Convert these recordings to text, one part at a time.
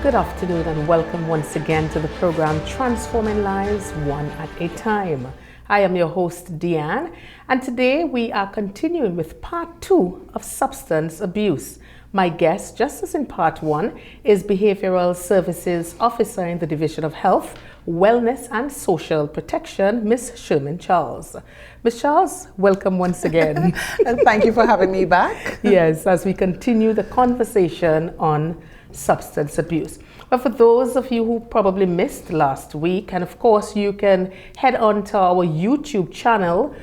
Good afternoon and welcome once again to the program Transforming Lives One at a Time. I am your host Dianne, and today we are continuing with part 2 of substance abuse. My guest, just as in part 1, is Behavioral Services Officer in the Division of Health, Wellness and Social Protection, Ms. Shermin Charles. Ms. Charles, welcome once again. And thank you for having me back. Yes, as we continue the conversation on substance abuse. But for those of you who probably missed last week, and of course you can head on to our YouTube channel,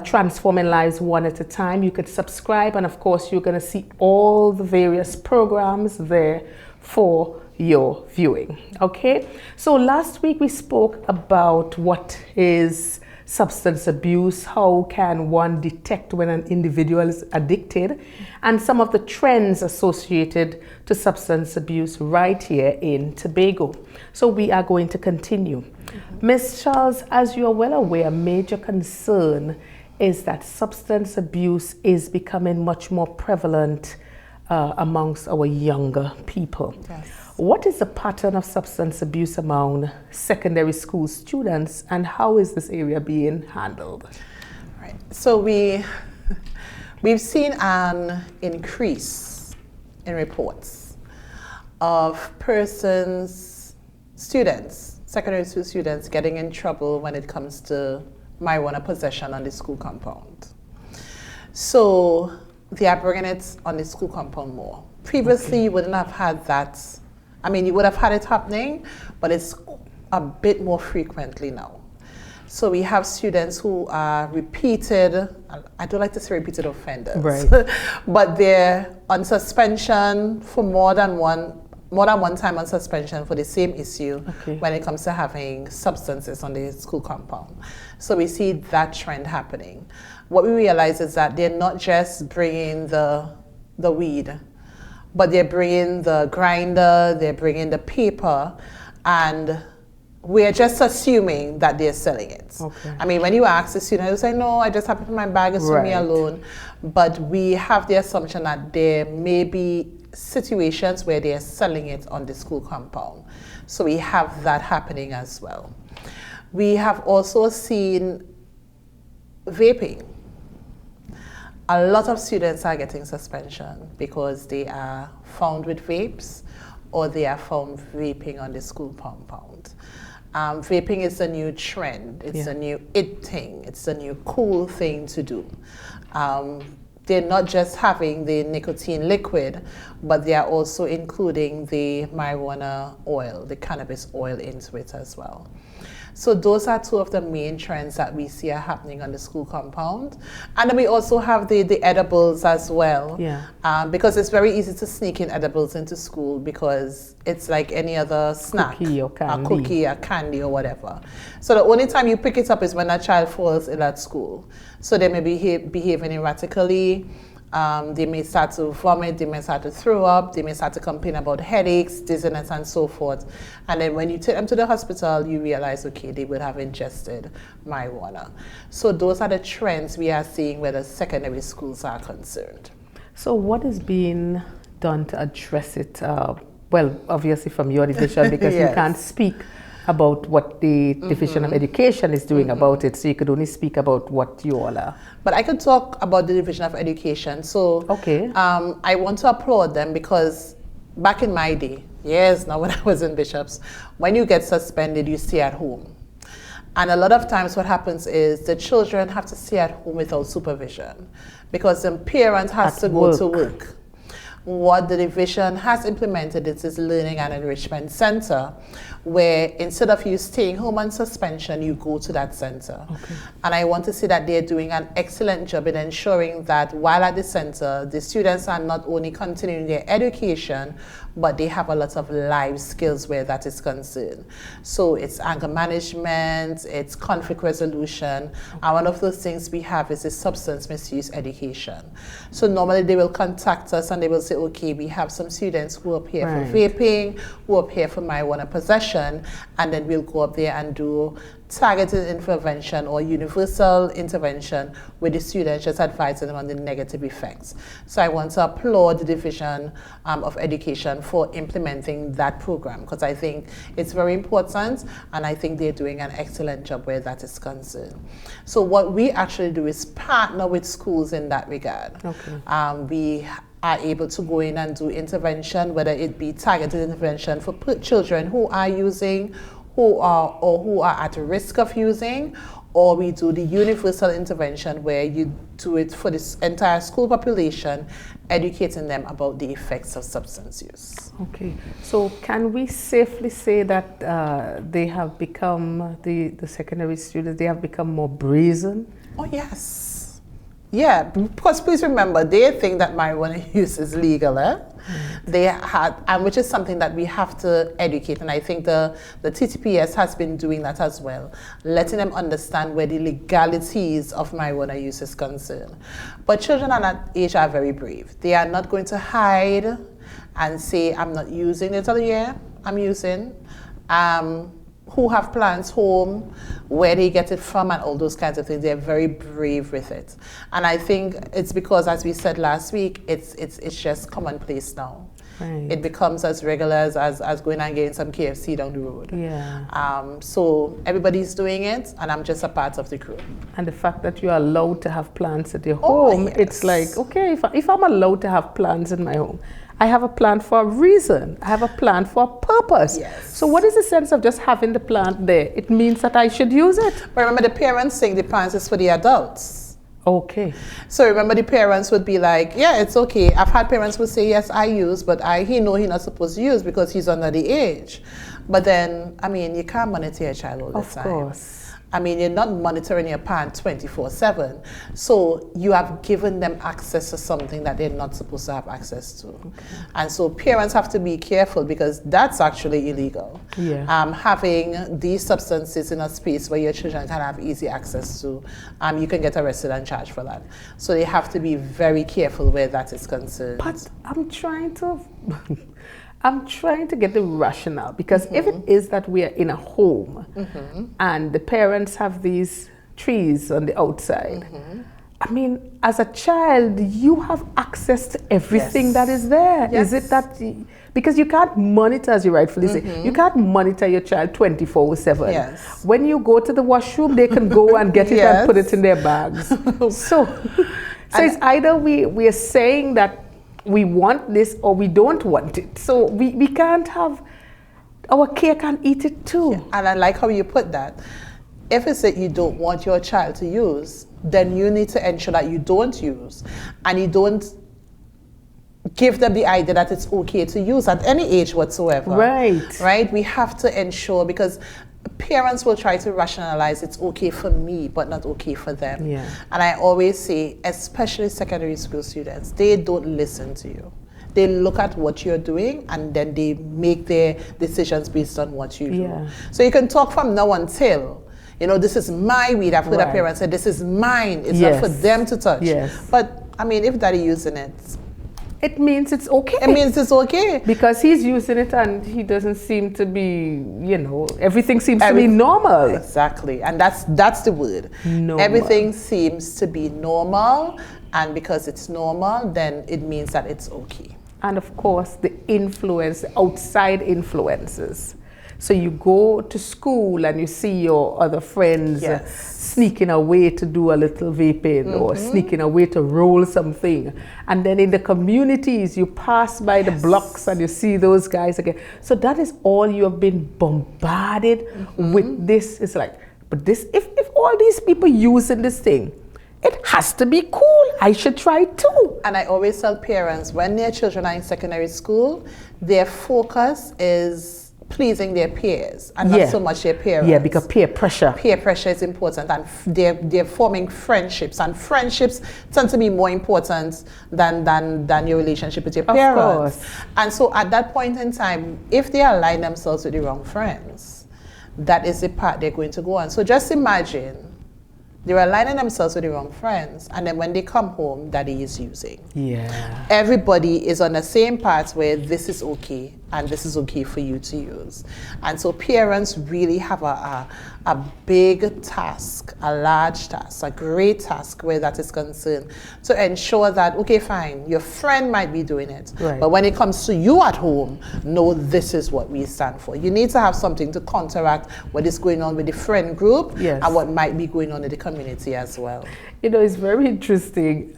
Transforming Lives One at a Time. You could subscribe, and of course you're going to see all the various programs there for your viewing. Okay, so last week we spoke about what is substance abuse, how can one detect when an individual is addicted, and some of the trends associated to substance abuse right here in Tobago. So we are going to continue. Ms. Charles, as you are well aware, a major concern is that substance abuse is becoming much more prevalent amongst our younger people. Yes. What is the pattern of substance abuse among secondary school students, and how is this area being handled? Right. So we've seen an increase in reports of students, secondary school students getting in trouble when it comes to marijuana possession on the school compound. So they are bringing it on the school compound more. Previously, you wouldn't have had that. I mean, you would have had it happening, but it's a bit more frequently now. So we have students who are repeated, I don't like to say repeated offenders, right. but they're on suspension for more than one time on suspension for the same issue when it comes to having substances on the school compound. So we see that trend happening. What we realize is that they're not just bringing the weed, but they're bringing the grinder, they're bringing the paper, and we're just assuming that they're selling it. Okay. I mean, when you ask the student, they'll say, no, I just have it in my bag, it's for me alone. But we have the assumption that there may be situations where they're selling it on the school compound. So we have that happening as well. We have also seen vaping. A lot of students are getting suspension because they are found with vapes or they are found vaping on the school compound. Vaping is a new trend. It's a new thing. It's a new cool thing to do. They're not just having the nicotine liquid, but they are also including the marijuana oil, the cannabis oil into it as well. So those are two of the main trends that we see are happening on the school compound. And then we also have the edibles as well. Because it's very easy to sneak in edibles into school because it's like any other snack. Cookie or candy. A cookie, a candy or whatever. So the only time you pick it up is when a child falls ill at school. So they may be behaving erratically. They may start to vomit, they may start to throw up, they may start to complain about headaches, dizziness, and so forth. And then when you take them to the hospital, you realize, okay, they would have ingested marijuana. So those are the trends we are seeing where the secondary schools are concerned. So what is being done to address it? Well, obviously from your division, because you can't speak about what the Division of Education is doing about it, so you could only speak about what you all are. But I could talk about the Division of Education. So I want to applaud them because back in my day, years now when I was in Bishops, when you get suspended, you stay at home. And a lot of times what happens is the children have to stay at home without supervision because the parent has to go to work. What the division has implemented is this learning and enrichment center, where instead of you staying home on suspension, you go to that center. And I want to say that they're doing an excellent job in ensuring that while at the center, the students are not only continuing their education, but they have a lot of life skills where that is concerned. So it's anger management, it's conflict resolution, and one of those things we have is a substance misuse education. So normally they will contact us and they will say, okay, we have some students who appear for vaping, who appear for marijuana possession, and then we'll go up there and do targeted intervention or universal intervention with the students, just advising them on the negative effects. So I want to applaud the Division of Education for implementing that program, because I think it's very important, and I think they're doing an excellent job where that is concerned. So what we actually do is partner with schools in that regard. Okay. We are able to go in and do intervention, whether it be targeted intervention for children who are using, who are at risk of using, or we do the universal intervention where you do it for this entire school population, educating them about the effects of substance use. Okay, so can we safely say that they have become, the secondary students, they have become more brazen? Oh yes. Yeah, because please remember, they think that marijuana use is legal, eh? They had, and which is something that we have to educate, and I think the TTPS has been doing that as well, letting them understand where the legalities of marijuana use is concerned. But children at that age are very brave. They are not going to hide and say, I'm not using it. Yeah, I'm using. Who have plants home, where they get it from, and all those kinds of things. They're very brave with it. And I think it's because, as we said last week, it's just commonplace now. Right. It becomes as regular as going and getting some KFC down the road. Yeah. So everybody's doing it, and I'm just a part of the crew. And the fact that you're allowed to have plants at your home, yes. It's like, okay, if I'm allowed to have plants in my home, I have a plant for a reason. I have a plant for a purpose. Yes. So what is the sense of just having the plant there? It means that I should use it. But remember, the parents think the plant is for the adults. Okay. So remember, the parents would be like, yeah, it's okay. I've had parents who say, yes, I use, but he know he's not supposed to use because he's under the age. But then, I mean, you can't monitor your child all the time. Of course. I mean, you're not monitoring your parent 24/7. So you have given them access to something that they're not supposed to have access to. Okay. And so parents have to be careful, because that's actually illegal. Yeah. Having these substances in a space where your children can have easy access to, you can get arrested and charged for that. So they have to be very careful where that is concerned. But I'm trying to get the rationale, because if it is that we are in a home and the parents have these trees on the outside, I mean, as a child, you have access to everything that is there. Yes. Is it that, because you can't monitor, as you rightfully say, you can't monitor your child 24/7. Yes. When you go to the washroom, they can go and get it and put it in their bags. So it's either we are saying that we want this or we don't want it. So we can't have our cake and eat it too. Yeah. And I like how you put that. If it's that you don't want your child to use, then you need to ensure that you don't use, and you don't give them the idea that it's okay to use at any age whatsoever. Right. Right? We have to ensure, because parents will try to rationalize it's okay for me but not okay for them. Yeah. And I always say, especially secondary school students, they don't listen to you. They look at what you're doing and then they make their decisions based on what you do. So you can talk from now until, this is my weed. I've heard a parent say, this is mine. It's not for them to touch. Yes. But I mean, if daddy using it, it means it's okay. It means it's okay. Because he's using it and he doesn't seem to be, everything seems to be normal. Exactly. And that's the word. Normal. Everything seems to be normal. And because it's normal, then it means that it's okay. And of course, the outside influences. So you go to school and you see your other friends sneaking away to do a little vaping or sneaking away to roll something. And then in the communities, you pass by the blocks and you see those guys again. So that is all you have been bombarded with. This is like, but this, if all these people using this thing, it has to be cool. I should try too. And I always tell parents, when their children are in secondary school, their focus is pleasing their peers and not so much their parents. Yeah, because peer pressure. Peer pressure is important, and they're forming friendships, and friendships tend to be more important than your relationship with your parents. Of course. And so at that point in time, if they align themselves with the wrong friends, that is the path they're going to go on. So just imagine, they're aligning themselves with the wrong friends, and then when they come home, daddy is using. Yeah. Everybody is on the same path where this is okay, and this is okay for you to use. And so parents really have a big task, a large task, a great task where that is concerned, to ensure that, okay, fine, your friend might be doing it, right, but when it comes to you at home, no, this is what we stand for. You need to have something to counteract what is going on with the friend group, yes, and what might be going on in the community as well. You know, it's very interesting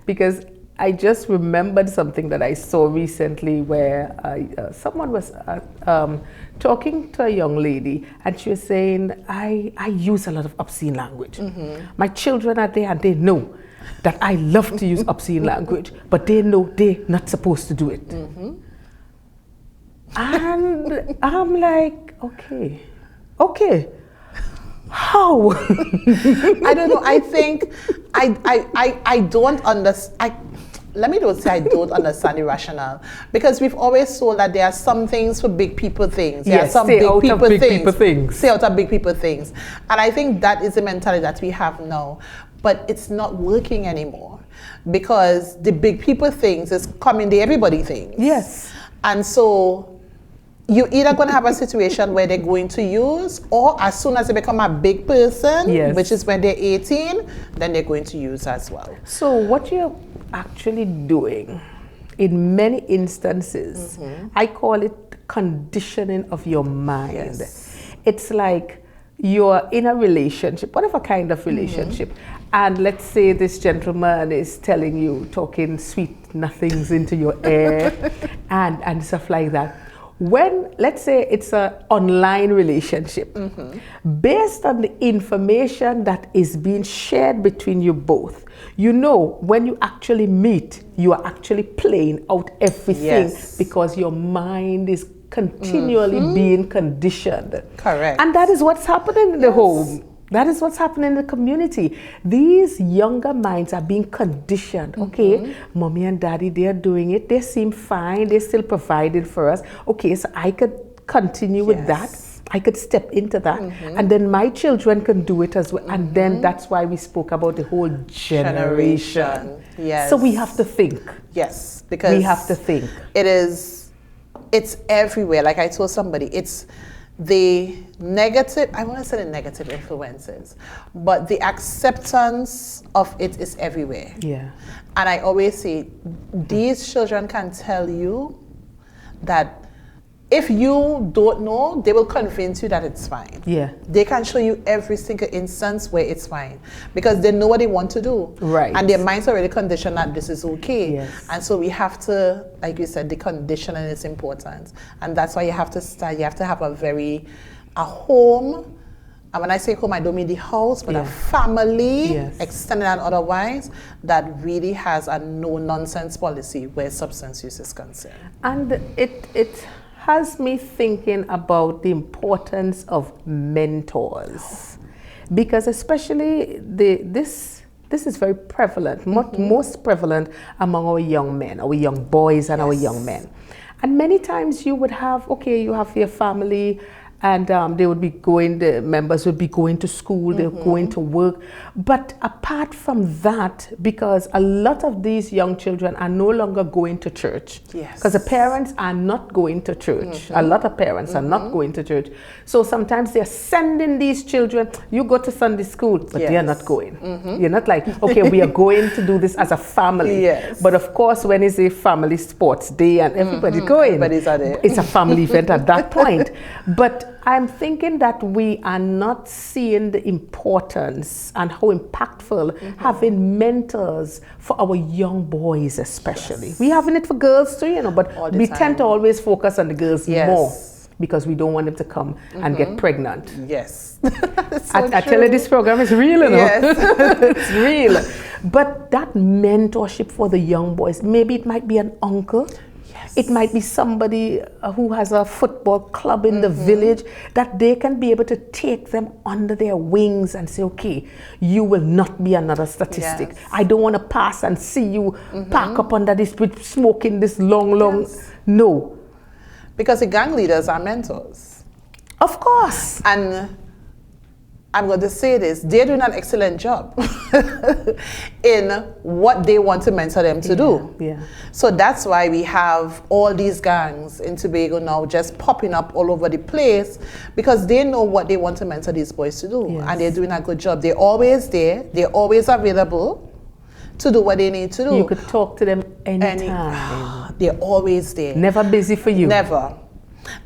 because I just remembered something that I saw recently where someone was talking to a young lady, and she was saying, I use a lot of obscene language. My children are there and they know that I love to use obscene language, but they know they're not supposed to do it. And I'm like, okay. How? I don't know. I think I don't understand. Let me don't say I don't understand the rationale, because we've always told that there are some things for big people things. There are some big people things. Stay out of big people things. And I think that is the mentality that we have now. But it's not working anymore, because the big people things is coming the everybody things. Yes. And so you're either going to have a situation where they're going to use, or as soon as they become a big person, yes, which is when they're 18, then they're going to use as well. So what you're actually doing in many instances, I call it conditioning of your mind. Yes. It's like you're in a relationship, whatever kind of relationship, and let's say this gentleman is telling you, talking sweet nothings into your ear and stuff like that. When, let's say it's an online relationship, based on the information that is being shared between you both, you know, when you actually meet, you are actually playing out everything, yes, because your mind is continually being conditioned. Correct. And that is what's happening in the yes, home. That is what's happening in the community. These younger minds are being conditioned. Okay, mommy and daddy, they're doing it. They seem fine. They're still providing for us. Okay, so I could continue with that. I could step into that. And then my children can do it as well. And then that's why we spoke about the whole generation. Yes. So we have to think. Yes, because we have to think. It's everywhere. Like I told somebody, it's the negative, I want to say the negative influences, but the acceptance of it is everywhere. Yeah. And I always say, these children can tell you that if you don't know, they will convince you that it's fine. Yeah. They can show you every single instance where it's fine, because they know what they want to do. Right. And their minds are already conditioned that this is okay. Yes. And so we have to, like you said, the conditioning is important. And that's why you have to start, you have to have a home. And when I say home, I don't mean the house, but a family, extended and otherwise, that really has a no-nonsense policy where substance use is concerned. And it has me thinking about the importance of mentors, because especially this is very prevalent, most prevalent among our young men, our young boys and our young men. And many times you would have, you have your family, and they would be the members would be going to school, they're going to work. But apart from that, because a lot of these young children are no longer going to church, because the parents are not going to church. A lot of parents are not going to church. So sometimes they're sending these children, you go to Sunday school, but they're not going. You're not like, okay, we are going to do this as a family. But of course, when it's a family sports day and everybody's going, it's a family event at that point. But I'm thinking that we are not seeing the importance and how impactful having mentors for our young boys especially. We having it for girls too, but we tend to always focus on the girls more, because we don't want them to come and get pregnant. Yes. I tell you, this program is real, it's real. But that mentorship for the young boys, maybe it might be an uncle. It might be somebody who has a football club in the village, that they can be able to take them under their wings and say, okay, you will not be another statistic. I don't want to pass and see you park up under this with smoking this long. No. Because the gang leaders are mentors. Of course. And I'm going to say this, they're doing an excellent job in what they want to mentor them to do. Yeah. So that's why we have all these gangs in Tobago now just popping up all over the place, because they know what they want to mentor these boys to do. Yes. And they're doing a good job. They're always there. They're always available to do what they need to do. You could talk to them anytime. They're always there. Never busy for you. Never.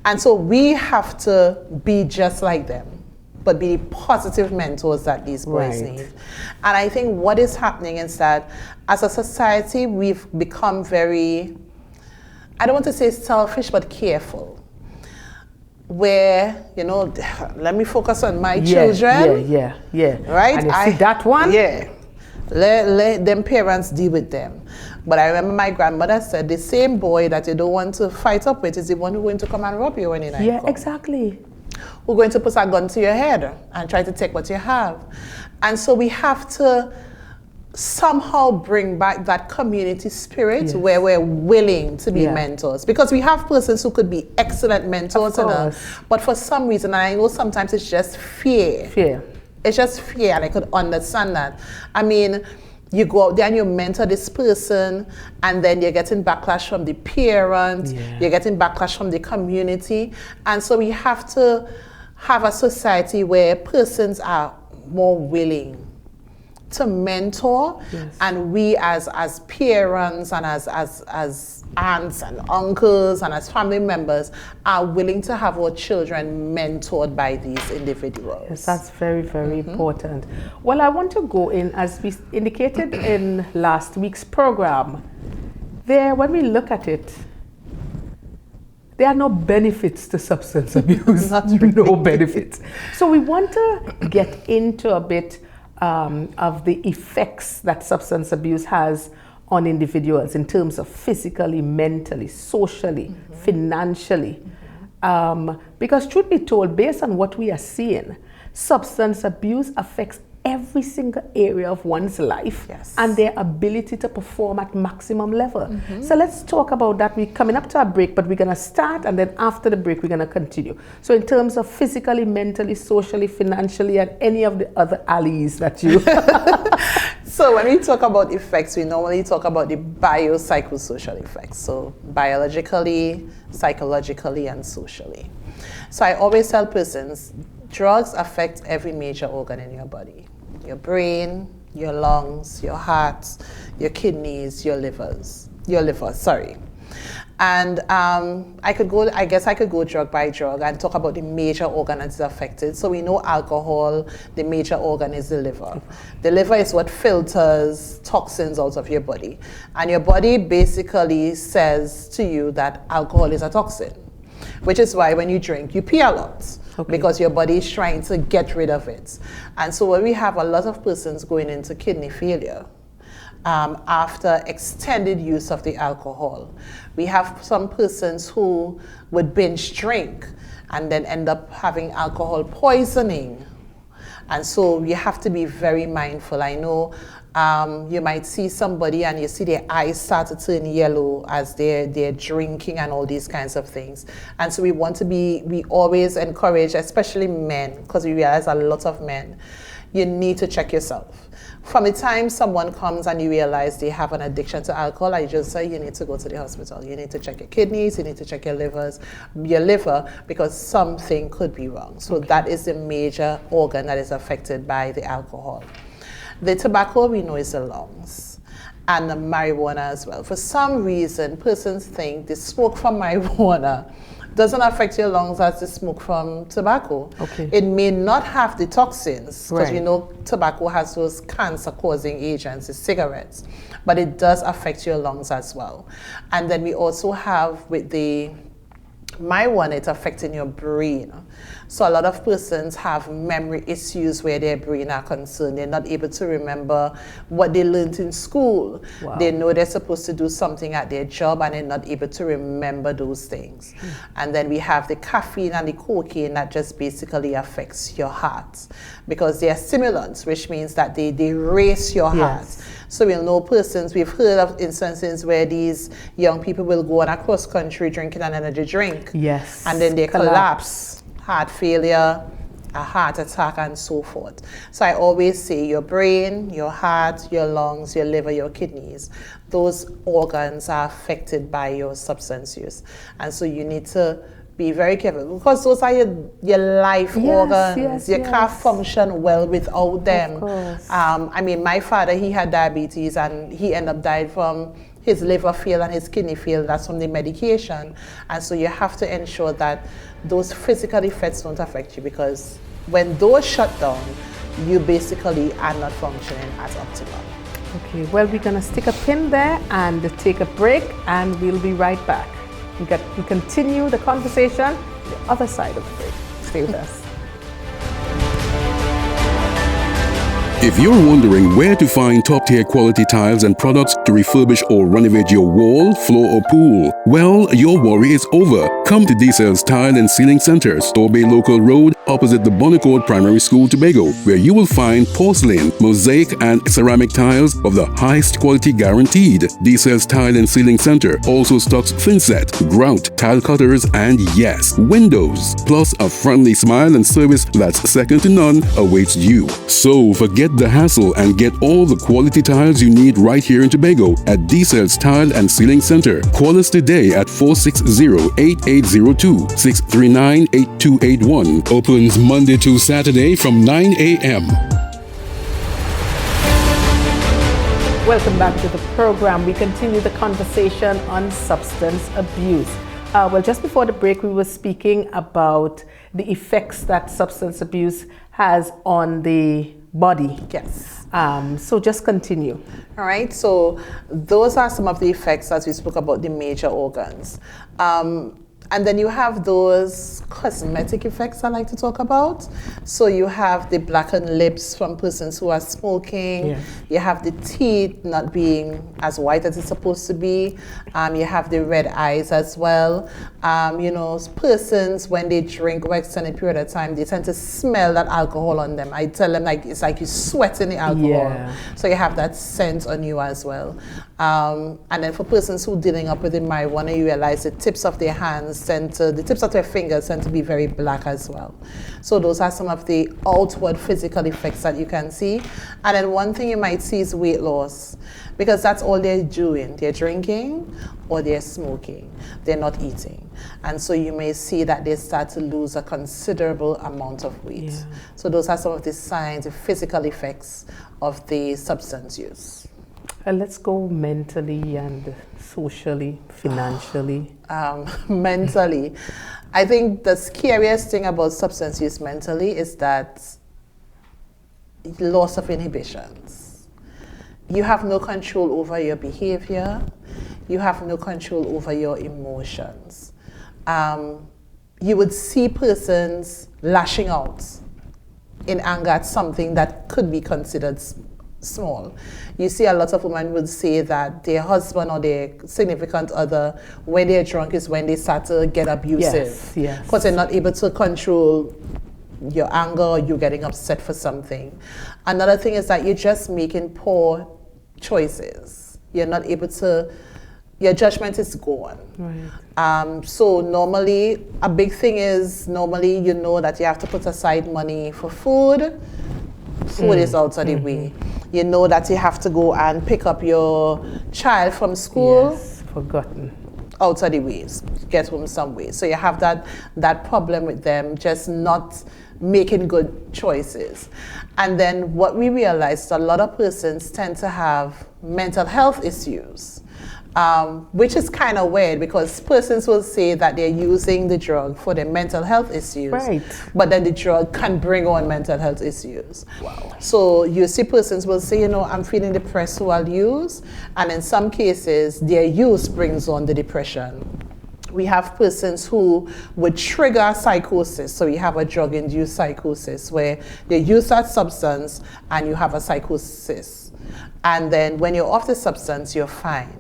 And so we have to be just like them, but be positive mentors that these boys need. And I think what is happening is that as a society, we've become very, I don't want to say selfish, but careful. Where, you know, let me focus on my children. Yeah. Right? And you see that one? Yeah. Let them parents deal with them. But I remember my grandmother said, the same boy that you don't want to fight up with is the one who's going to come and rob you when you Yeah, exactly. We're going to put a gun to your head and try to take what you have. And so we have to somehow bring back that community spirit where we're willing to be mentors. Because we have persons who could be excellent mentors, but for some reason, and I know sometimes it's just fear. It's just fear, and I could understand that. I mean, you go out there and you mentor this person, and then you're getting backlash from the parent, you're getting backlash from the community. And so we have to have a society where persons are more willing to mentor, and we as parents and as aunts and uncles and as family members are willing to have our children mentored by these individuals. Yes, that's very, very important. Well, I want to go in, as we indicated in last week's program, when we look at it, there are no benefits to substance abuse. No benefits. So we want to get into a bit of the effects that substance abuse has on individuals in terms of physically, mentally, socially, financially. Because truth be told, based on what we are seeing, substance abuse affects every single area of one's life and their ability to perform at maximum level. So let's talk about that. We're coming up to a break, but we're going to start, and then after the break, we're going to continue. So in terms of physically, mentally, socially, financially, and any of the other alleys that you... So when we talk about effects, we normally talk about the biopsychosocial effects. So biologically, psychologically, and socially. So I always tell persons, drugs affect every major organ in your body. Your brain, your lungs, your heart, your kidneys, your liver, And I guess I could go drug by drug and talk about the major organ that's affected. So we know alcohol, the major organ is the liver. The liver is what filters toxins out of your body. And your body basically says to you that alcohol is a toxin, which is why when you drink, you pee a lot. Because your body is trying to get rid of it. And so when we have a lot of persons going into kidney failure after extended use of the alcohol, we have some persons who would binge drink and then end up having alcohol poisoning. And so you have to be very mindful. I know you might see somebody and you see their eyes start to turn yellow as they're drinking and all these kinds of things. And so we always encourage, especially men, because we realize a lot of men, you need to check yourself. From the time someone comes and you realize they have an addiction to alcohol, I just say you need to go to the hospital. You need to check your kidneys, you need to check your liver, because something could be wrong. So that is the major organ that is affected by the alcohol. The tobacco we know is the lungs, and the marijuana as well. For some reason, persons think the smoke from marijuana doesn't affect your lungs as the smoke from tobacco. It may not have the toxins, because we know tobacco has those cancer-causing agents, the cigarettes, but it does affect your lungs as well. And then we also have with the marijuana, it's affecting your brain. So a lot of persons have memory issues where their brain are concerned. They're not able to remember what they learned in school. They know they're supposed to do something at their job and they're not able to remember those things. And then we have the caffeine and the cocaine that just basically affects your heart, because they are stimulants, which means that they race your heart. So we'll know persons, we've heard of instances where these young people will go on a cross-country drinking an energy drink. And then they collapse, heart failure, a heart attack, and so forth. So I always say your brain, your heart, your lungs, your liver, your kidneys, those organs are affected by your substance use. And so you need to be very careful because those are your life organs. You can't function well without them. Of course. I mean, my father, he had diabetes and he ended up dying from his liver failed and his kidney failed. That's from the medication. And so you have to ensure that those physical effects don't affect you, because when those shut down, you basically are not functioning as optimal. Okay, well, we're going to stick a pin there and take a break, and we'll be right back. We continue the conversation on the other side of the break. Stay with us. If you're wondering where to find top-tier quality tiles and products to refurbish or renovate your wall, floor, or pool, well, your worry is over. Come to D-Cells Tile and Ceiling Center, Store Bay Local Road, opposite the Bonnecourt Primary School, Tobago, where you will find porcelain, mosaic, and ceramic tiles of the highest quality guaranteed. D-Cells Tile and Ceiling Center also stocks thinset, grout, tile cutters, and yes, windows. Plus, a friendly smile and service that's second to none awaits you. So forget the hassle and get all the quality tiles you need right here in Tobago at D-Cells Tile and Ceiling Center. Call us today at 460-8802, 639-8281. Opens Monday to Saturday from 9 a.m. Welcome back to the program. We continue the conversation on substance abuse. Well, just before the break, we were speaking about the effects that substance abuse has on the body. Yes. So just continue. All right. So those are some of the effects as we spoke about the major organs. And then you have those cosmetic effects I like to talk about. So you have the blackened lips from persons who are smoking. Yes. You have the teeth not being as white as it's supposed to be. You have the red eyes as well. Persons, when they drink for extended period of time, they tend to smell that alcohol on them. I tell them, it's like you sweating the alcohol. Yeah. So you have that scent on you as well. And then for persons who are dealing up with the marijuana, you realize the tips of their hands the tips of their fingers tend to be very black as well. So those are some of the outward physical effects that you can see. And then one thing you might see is weight loss, because that's all they're doing. They're drinking or they're smoking. They're not eating. And so you may see that they start to lose a considerable amount of weight. Yeah. So those are some of the signs, the physical effects of the substance use. Let's go mentally and socially, financially. Mentally, I think the scariest thing about substance use mentally is that loss of inhibitions. You have no control over your behavior. You have no control over your emotions. You would see persons lashing out in anger at something that could be considered small. You see a lot of women would say that their husband or their significant other, when they're drunk, is when they start to get abusive. Yes. Because they're not able to control your anger or you getting upset for something. Another thing is that you're just making poor choices. You're not able to, your judgment is gone. Right. So normally, a big thing is, normally you know that you have to put aside money for food. Food is out of the way. You know that you have to go and pick up your child from school. Yes, forgotten. Out of the ways, get home some way. So you have that problem with them just not making good choices. And then what we realized, a lot of persons tend to have mental health issues. Which is kind of weird, because persons will say that they're using the drug for their mental health issues, right, but then the drug can bring on mental health issues. Wow. So you see persons will say, I'm feeling depressed, so I'll use, and in some cases, their use brings on the depression. We have persons who would trigger psychosis. So you have a drug-induced psychosis where they use that substance and you have a psychosis. And then when you're off the substance, you're fine.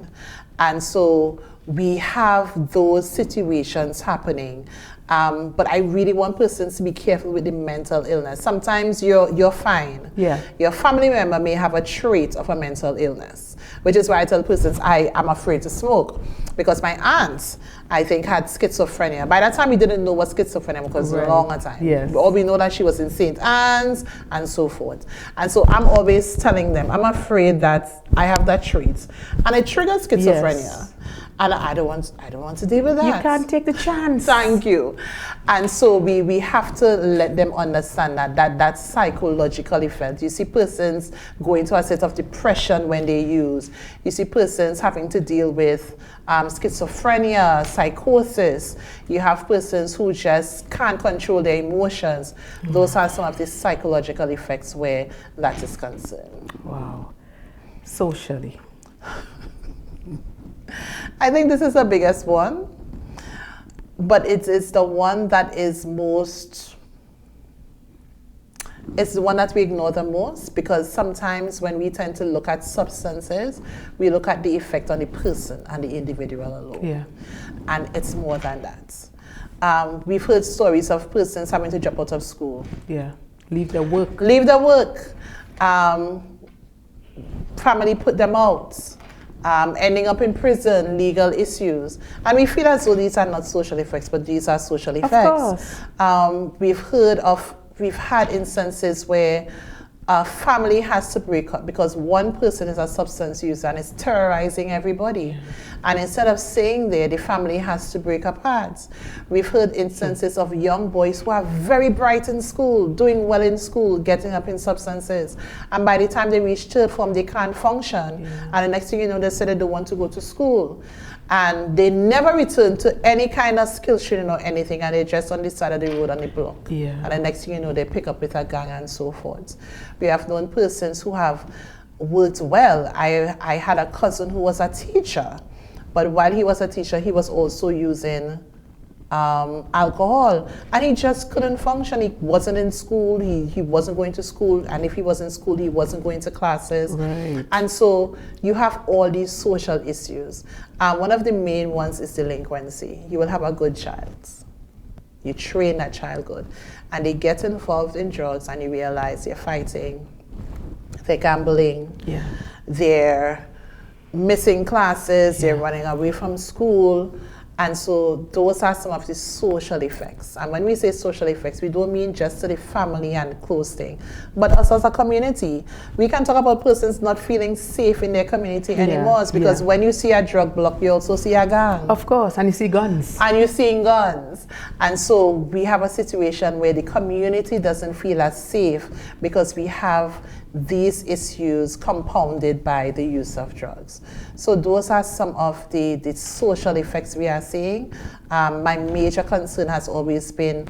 And so we have those situations happening. But I really want persons to be careful with the mental illness. Sometimes you're fine. Yeah. Your family member may have a trait of a mental illness, which is why I tell persons I am afraid to smoke. Because my aunt, I think, had schizophrenia. By that time, we didn't know what schizophrenia was because it was a longer time. Yes. All we know that she was in St. Anne's and so forth. And so I'm always telling them, I'm afraid that I have that trait. And it triggers schizophrenia. Yes. And I don't want to deal with that. You can't take the chance. Thank you. And so we have to let them understand that psychological effect. You see persons go into a state of depression when they use. You see persons having to deal with schizophrenia, psychosis. You have persons who just can't control their emotions. Those are some of the psychological effects where that is concerned. Wow. Socially. I think this is the biggest one, but it's the one that is most, it's the one that we ignore the most, because sometimes when we tend to look at substances, we look at the effect on the person and the individual alone. Yeah. And it's more than that. We've heard stories of persons having to drop out of school. Yeah. Leave their work. Leave their work. Family put them out. Ending up in prison, legal issues. And we feel as though these are not social effects, but these are social effects. Of course. We've had instances where a family has to break up because one person is a substance user and is terrorizing everybody. And instead of staying there, the family has to break apart. We've heard instances of young boys who are very bright in school, doing well in school, getting up in substances. And by the time they reach third form, they can't function. And the next thing you know, they say they don't want to go to school. And they never return to any kind of skill training or anything, and they're just on the side of the road on the block. Yeah. And the next thing you know, they pick up with a gang and so forth. We have known persons who have worked well. I had a cousin who was a teacher, but while he was a teacher, he was also using alcohol, and he just couldn't function. He wasn't in school, he wasn't going to school, and if he was in school, he wasn't going to classes. Right. And so you have all these social issues. One of the main ones is delinquency. You will have a good child. You train that child good, and they get involved in drugs, and you realize they're fighting, they're gambling, they're missing classes, they're running away from school. And so those are some of the social effects. And when we say social effects, we don't mean just to the family and close thing, but us as a community. We can talk about persons not feeling safe in their community anymore, because when you see a drug block, you also see a gang. Of course, and you see guns. And you're seeing guns. And so we have a situation where the community doesn't feel as safe because we have these issues compounded by the use of drugs. So those are some of the social effects we are seeing. My major concern has always been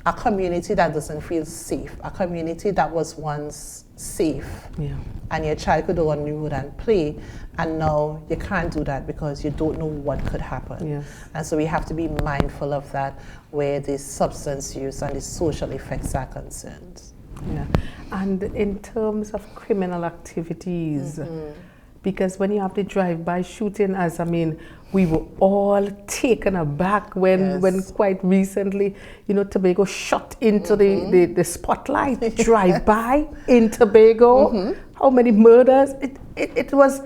a community that doesn't feel safe, a community that was once safe. And your child could go on the road and play, and now you can't do that because you don't know what could happen. And so we have to be mindful of that where the substance use and the social effects are concerned. And in terms of criminal activities, because when you have the drive-by shooting, we were all taken aback when quite recently, Tobago shot into the spotlight, drive-by in Tobago. How many murders? It was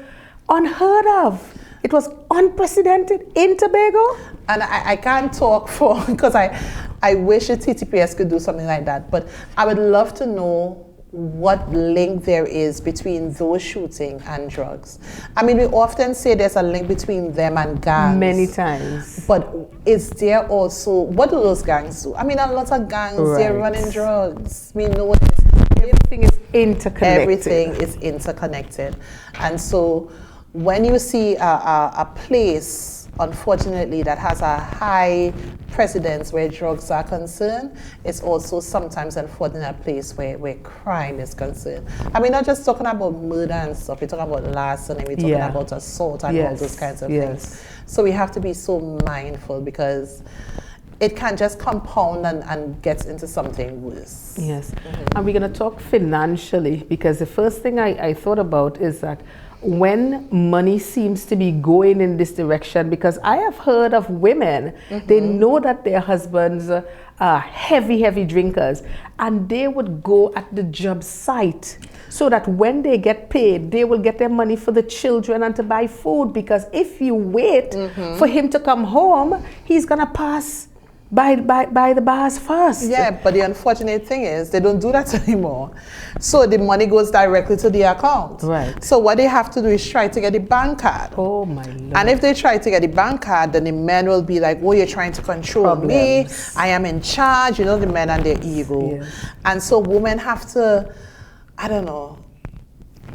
unheard of. It was unprecedented in Tobago. And I can't talk for, because I wish the TTPS could do something like that, but I would love to know what link there is between those shooting and drugs. We often say there's a link between them and gangs. Many times. But is there also, what do those gangs do? A lot of gangs, they're running drugs. We know everything is interconnected. Everything is interconnected. And so when you see a place, unfortunately, that has a high precedence where drugs are concerned, it's also sometimes unfortunately a place where crime is concerned. We're not just talking about murder and stuff, we're talking about larceny, we're talking about assault and all those kinds of things. So we have to be so mindful because it can just compound and get into something worse. And we're going to talk financially, because the first thing I thought about is that when money seems to be going in this direction, because I have heard of women, they know that their husbands are heavy drinkers, and they would go at the job site so that when they get paid, they will get their money for the children and to buy food, because if you wait for him to come home, he's gonna pass by the bars first. Yeah, but the unfortunate thing is they don't do that anymore. So the money goes directly to the account. Right. So what they have to do is try to get the bank card. Oh my Lord. And if they try to get the bank card, then the men will be like, oh, you're trying to control me. I am in charge. You know, the men and their ego. Yes. And so women have to, I don't know,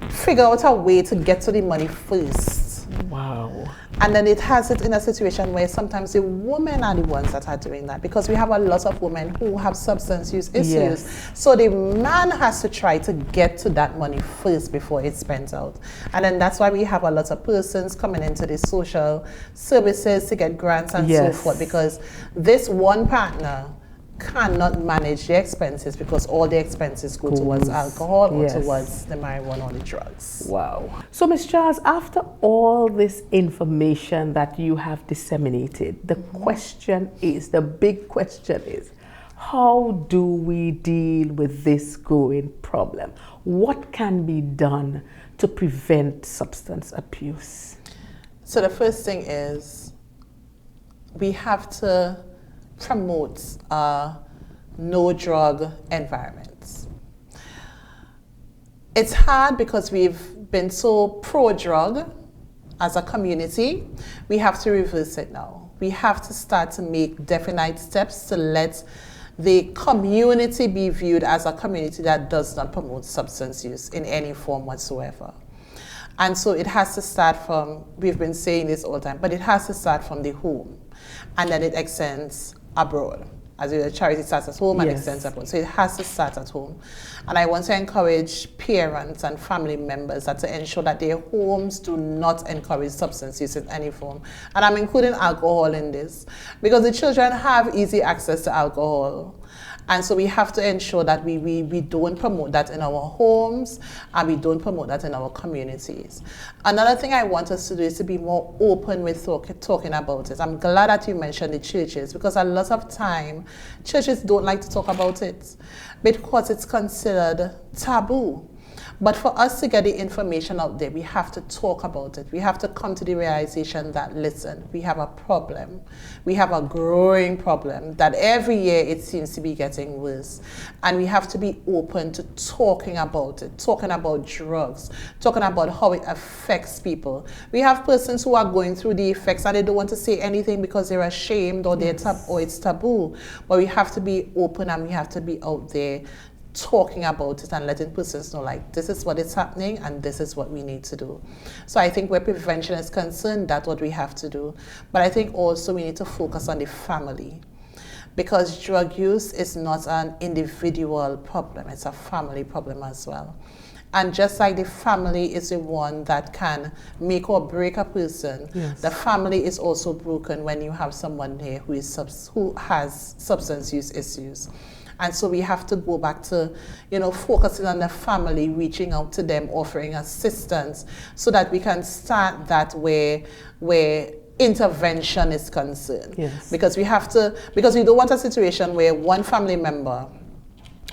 figure out a way to get to the money first. Wow. And then it has it in a situation where sometimes the women are the ones that are doing that, because we have a lot of women who have substance use issues. Yes. So the man has to try to get to that money first before it's spent out. And then that's why we have a lot of persons coming into the social services to get grants and so forth, because this one partner cannot manage the expenses, because all the expenses go towards alcohol or towards the marijuana or the drugs. Wow. So, Ms. Charles, after all this information that you have disseminated, the question is, the big question is, how do we deal with this growing problem? What can be done to prevent substance abuse? So the first thing is we have to promote no drug environments. It's hard because we've been so pro-drug as a community. We have to reverse it now. We have to start to make definite steps to let the community be viewed as a community that does not promote substance use in any form whatsoever. And so it has to start from, we've been saying this all the time, but it has to start from the home, and then it extends abroad. As the charity starts at home and extends abroad. So it has to start at home. And I want to encourage parents and family members that to ensure that their homes do not encourage substance use in any form. And I'm including alcohol in this, because the children have easy access to alcohol. And so we have to ensure that we don't promote that in our homes, and we don't promote that in our communities. Another thing I want us to do is to be more open with talking about it. I'm glad that you mentioned the churches, because a lot of time churches don't like to talk about it because it's considered taboo. But for us to get the information out there, we have to talk about it. We have to come to the realization that, listen, we have a problem. We have a growing problem that every year it seems to be getting worse. And we have to be open to talking about it, talking about drugs, talking about how it affects people. We have persons who are going through the effects and they don't want to say anything because they're ashamed or or it's taboo. But we have to be open, and we have to be out there talking about it and letting persons know, like, this is what is happening and this is what we need to do. So I think where prevention is concerned, that's what we have to do. But I think also we need to focus on the family, because drug use is not an individual problem, it's a family problem as well. And just like the family is the one that can make or break a person, the family is also broken when you have someone there who has substance use issues. And so we have to go back to, focusing on the family, reaching out to them, offering assistance, so that we can start that where intervention is concerned. Yes. Because we don't want a situation where one family member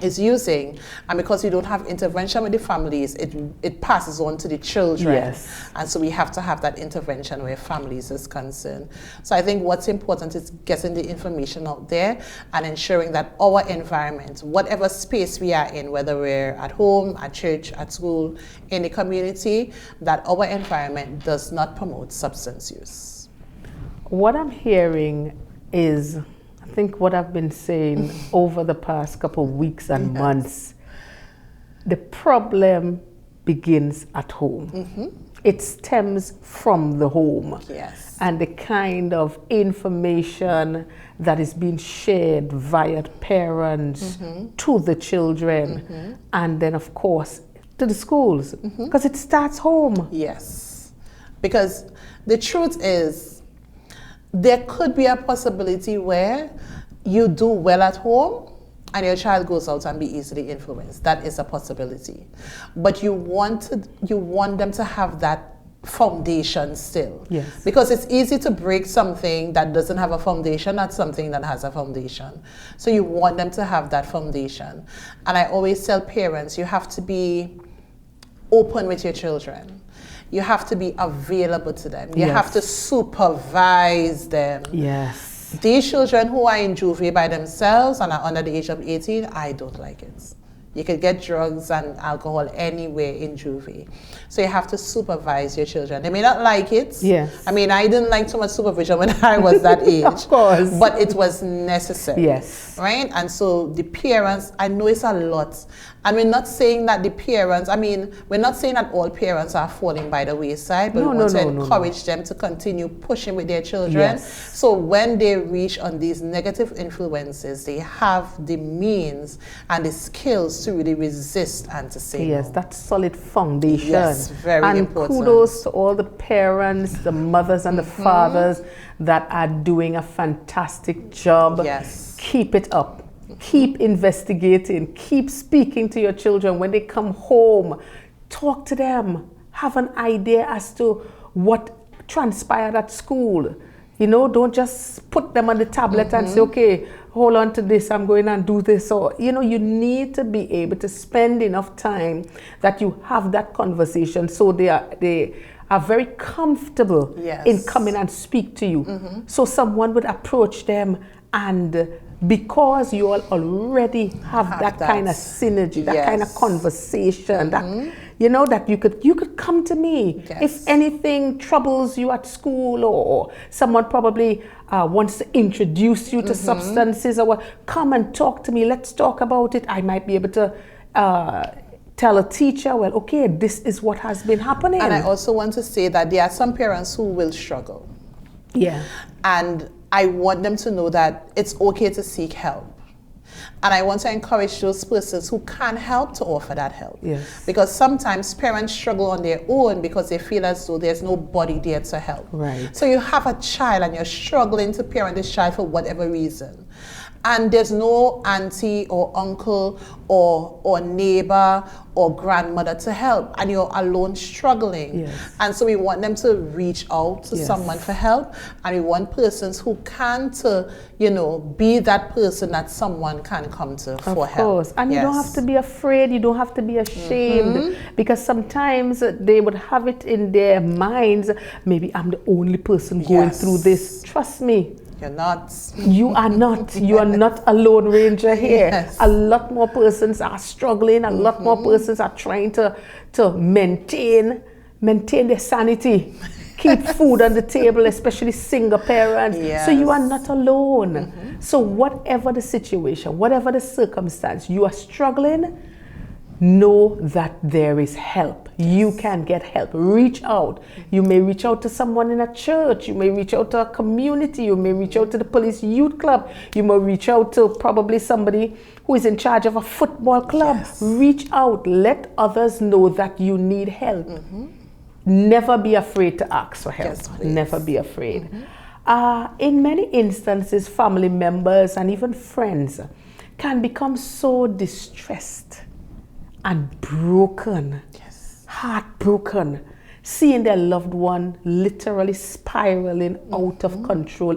is using, and because we don't have intervention with the families, it passes on to the children. Yes. And so we have to have that intervention where families is concerned. So I think what's important is getting the information out there and ensuring that our environment, whatever space we are in, whether we're at home, at church, at school, in the community, that our environment does not promote substance use. What I'm hearing is, I think what I've been saying over the past couple of weeks and months, the problem begins at home. It stems from the home. Yes. And the kind of information that is being shared via parents to the children, and then of course to the schools, because it starts home. Yes. Because the truth is, there could be a possibility where you do well at home and your child goes out and be easily influenced. That is a possibility. But you want them to have that foundation still. Yes. Because it's easy to break something that doesn't have a foundation, not something that has a foundation. So you want them to have that foundation. And I always tell parents, you have to be open with your children. You have to be available to them. You have to supervise them. Yes. These children who are in juvie by themselves and are under the age of 18, I don't like it. You could get drugs and alcohol anywhere in juvie. So you have to supervise your children. They may not like it. Yes. I mean, I didn't like too much supervision when I was that age. Of course. But it was necessary. Yes. Right? And so the parents, I know it's a lot. And we're not saying that the parents, I mean, we're not saying that all parents are falling by the wayside, but we want to encourage them to continue pushing with their children. Yes. So when they reach on these negative influences, they have the means and the skills to really resist and to say yes, no. that solid foundation. Yes, very important. And kudos to all the parents, the mothers and the fathers that are doing a fantastic job. Yes. Keep it up. Keep investigating. Keep speaking to your children when they come home. Talk to them. Have an idea as to what transpired at school. You know, don't just put them on the tablet and say, okay, hold on to this, I'm going and do this. Or, you know, you need to be able to spend enough time that you have that conversation so they are very comfortable in coming and speak to you. So someone would approach them, and because you all already have that kind of synergy, that kind of conversation, that you know, that you could come to me if anything troubles you at school, or someone probably wants to introduce you to substances, or what, come and talk to me. Let's talk about it. I might be able to tell a teacher, well, okay, this is what has been happening. And I also want to say that there are some parents who will struggle. Yeah. And I want them to know that it's okay to seek help. And I want to encourage those persons who can't help to offer that help. Yes. Because sometimes parents struggle on their own because they feel as though there's nobody there to help. Right. So you have a child and you're struggling to parent this child for whatever reason. And there's no auntie or uncle or neighbor or grandmother to help, and you're alone struggling. Yes. And so we want them to reach out to someone for help, and we want persons who can to, you know, be that person that someone can come to for help. Of course, and you don't have to be afraid, you don't have to be ashamed, because sometimes they would have it in their minds, maybe I'm the only person going through this. Trust me. You're not. You are not. You are not a lone ranger here. Yes. A lot more persons are struggling. A lot more persons are trying to maintain their sanity. Keep food on the table, especially single parents. Yes. So you are not alone. So whatever the situation, whatever the circumstance, you are struggling, know that there is help. You can get help. Reach out. You may reach out to someone in a church. You may reach out to a community. You may reach out to the police youth club. You may reach out to probably somebody who is in charge of a football club. Yes. Reach out. Let others know that you need help. Never be afraid to ask for help. Yes, never be afraid. In many instances, family members and even friends can become so distressed and broken, heartbroken, seeing their loved one literally spiraling out of control